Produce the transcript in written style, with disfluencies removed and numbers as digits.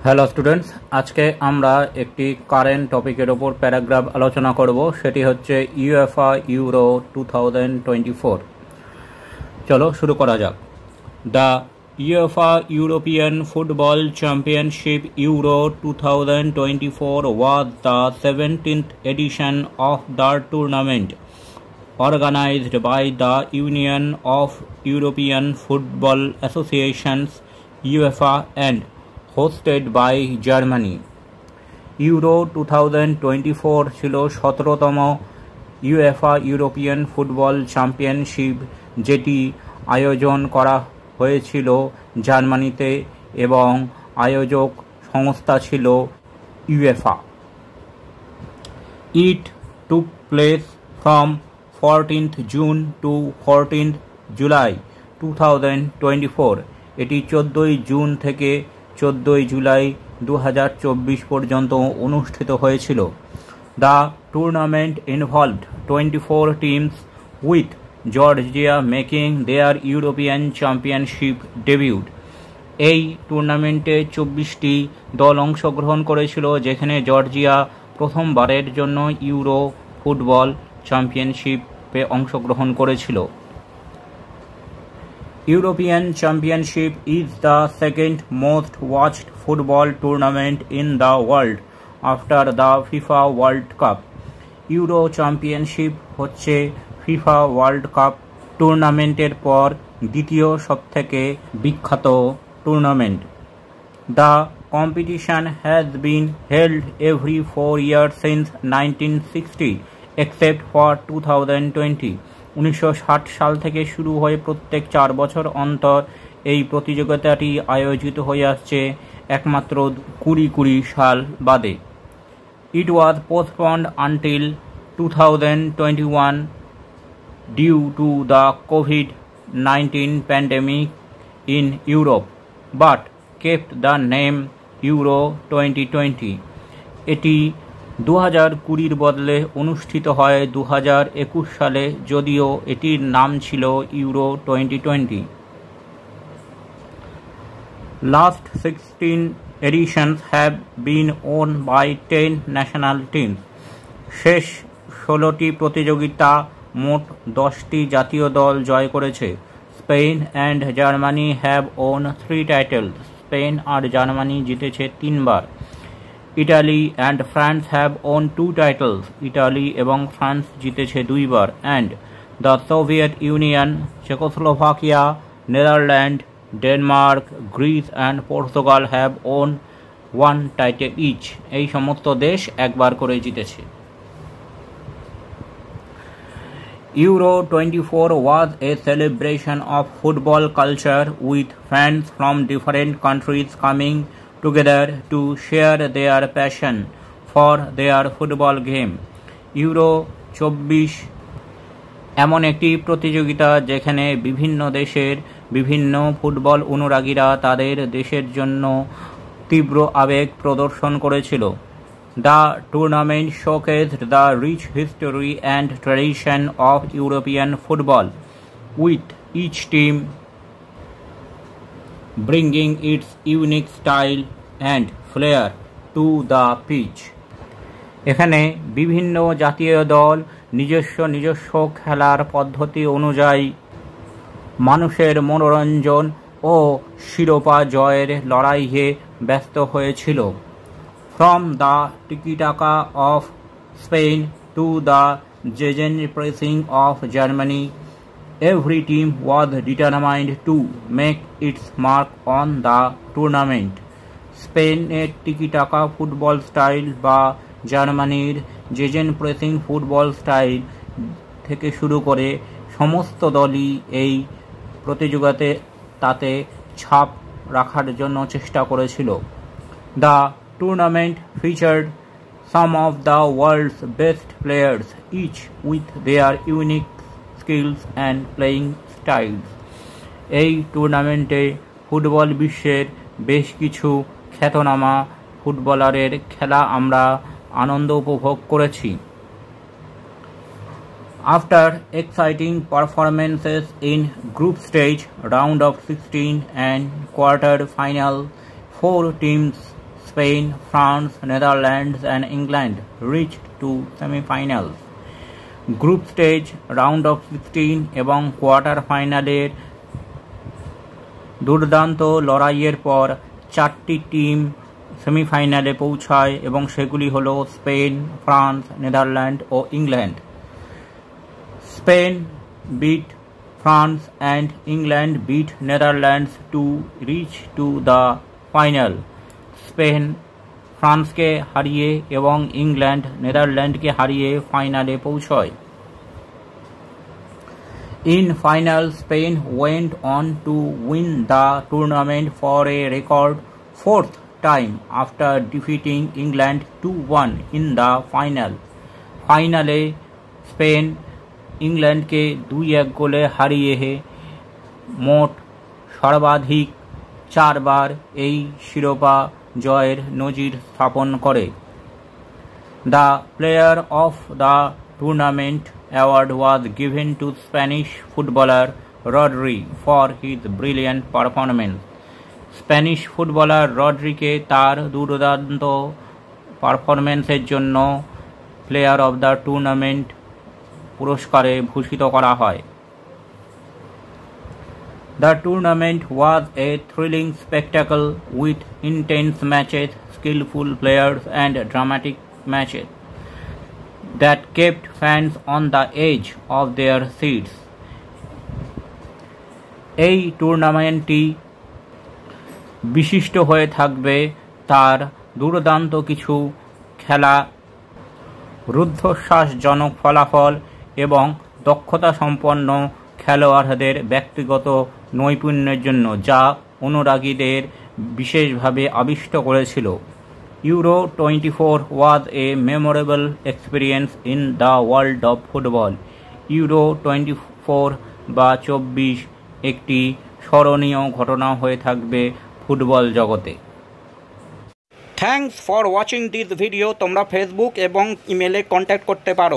Hello students, আজকে আমরা একটি কারেন্ট টপিকের ওপর প্যারাগ্রাফ আলোচনা করব। সেটি হচ্ছে ইউএফএ ইউরো 2024। চলো শুরু করা যাক। The UEFA European Football Championship Euro 2024 was the 17th edition of the tournament, organized by the Union of European Football Associations UEFA and hosted by Germany. Euro 2024 ছিল 17তম ইউএফা ইউরোপিয়ান ফুটবল চ্যাম্পিয়নশিপ, যেটি আয়োজন করা হয়েছিল জার্মানিতে এবং আয়োজক সংস্থা ছিল UEFA. It took place from 14th June to 14th July 2024। এটি 14ই জুন থেকে 14ই জুলাই 2024 পর্যন্ত অনুষ্ঠিত হয়েছিল। The tournament involved 24 teams, with Georgia making their European Championship debut. এই টুর্নামেন্টে 24টি দল অংশগ্রহণ করেছিল, যেখানে জর্জিয়া প্রথমবারের জন্য ইউরো ফুটবল চ্যাম্পিয়নশিপে অংশগ্রহণ করেছিল। European Championship is the second most watched football tournament in the world after the FIFA World Cup. Euro championship হচ্ছে ফিফা ওয়ার্ল্ড কাপ টুর্নামেন্টের পর দ্বিতীয় সবথেকে বিখ্যাত tournament. The competition has been held every 4 years since 1960, except for 2020. 1960 সাল থেকে শুরু হয়ে প্রত্যেক 4 বছর অন্তর এই প্রতিযোগিতাটি আয়োজিত হয়ে আসছে, একমাত্র 2020 সাল বাদে। It was postponed until 2021 due to the COVID-19 pandemic in Europe, but kept the name Euro 2020. এটি 2020 বদলে অনুষ্ঠিত হয় 2021 সালে, যদিও এটির নাম ছিল euro 2020। Last 16 editions have been won by 10 national teams. শেষ 16টি প্রতিযোগিতা মোট 10টি জাতীয় দল জয় করেছে। Spain and Germany have won 3 titles. Spain আর জার্মানি জিতেছে 3 বার। Italy and France have won 2 titles. Italy এবং ফ্রান্স জিতেছে 2 বার। And the Soviet Union, Czechoslovakia, Netherland, Denmark, Greece and Portugal have won 1 title each. এই সমস্ত দেশ একবার করে জিতেছে। Euro 24 was a celebration of football culture, with fans from different countries coming together to share their passion for their football game. Euro 24 এমন একটি প্রতিযোগিতা যেখানে বিভিন্ন দেশের বিভিন্ন ফুটবল অনুরাগীরা তাদের দেশের জন্য তীব্র আবেগ প্রদর্শন করেছিল। The tournament showcased the rich history and tradition of European football, with each team bringing its unique style and flair to the pitch. এখানে বিভিন্ন জাতীয় দল নিজস্ব খেলার পদ্ধতি অনুযায়ী মানুষের মনোরঞ্জন ও শিরোপা জয়ের লড়াইয়ে ব্যস্ত হয়েছিল। From the tiki-taka of Spain to the gegenpressing of Germany, every team was determined to make its mark on the tournament. স্পেনের টিকি-টাকা ফুটবল স্টাইল বা জার্মানির জেজেনপ্রেসিং ফুটবল স্টাইল থেকে শুরু করে সমস্ত দলই এই প্রতিযোগিতাতে তাতে ছাপ রাখার জন্য চেষ্টা করেছিল। The tournament featured some of the world's best players, each with their unique skills and playing styles. এই টুর্নামেন্টে ফুটবল বিশ্বের বেশ কিছু খ্যাতনামা ফুটবলারের খেলা আমরা আনন্দ উপভোগ করেছি। After exciting performances in group stage, round of 16 and quarter final, 4 teams Spain, France, Netherlands and England reached to semi-finals. Group stage, round of 16 এবং কোয়ার্টার ফাইনালের দুর্দান্ত লড়াইয়ের পর 4টি টিম সেমিফাইনালে পৌঁছায় এবং সেগুলি হলো স্পেন, ফ্রান্স, নেদারল্যান্ড ও England. Spain beat France and England beat Netherlands to reach to the final. Spain ফ্রান্সকে হারিয়ে এবং ইংল্যান্ড নেদারল্যান্ডকে হারিয়ে ফাইনালে পৌঁছয়। In final, Spain went on to win the tournament for a record 4th time after defeating England 2-1 in the final. ফাইনালে Spain ইংল্যান্ডকে 2-1 গোলে হারিয়ে মোট সর্বাধিক 4 বার এই শিরোপা জয়ের নজির স্থাপন করে। The player of the tournament award was given to Spanish footballer Rodri for his brilliant performance. Spanish footballer রড্রিকে তার দুর্দান্ত পারফরম্যান্সের জন্য প্লেয়ার অব দ্য টুর্নামেন্ট পুরস্কারে ভূষিত করা হয়। The tournament was a thrilling spectacle with intense matches, skillful players and dramatic matches that kept fans on the edge of their seats. এই টুর্নামেন্টটি বিশিষ্ট হয়ে থাকবে তার দুর্দান্ত কিছু খেলা, রুদ্ধশ্বাসজনক ফলাফল এবং দক্ষতা সম্পন্ন খেলোয়াড়দের ব্যক্তিগত নৈপুণ্যের জন্য, যা অনুরাগীদের বিশেষভাবে আবিষ্ট করেছিল। Euro 24 was a memorable experience in the world of football. Euro 24 বা 24 একটি স্মরণীয় ঘটনা হয়ে থাকবে ফুটবল জগতে। Thanks for watching this video. তোমরা ফেসবুক এবং ইমেলে কন্ট্যাক্ট করতে পারো।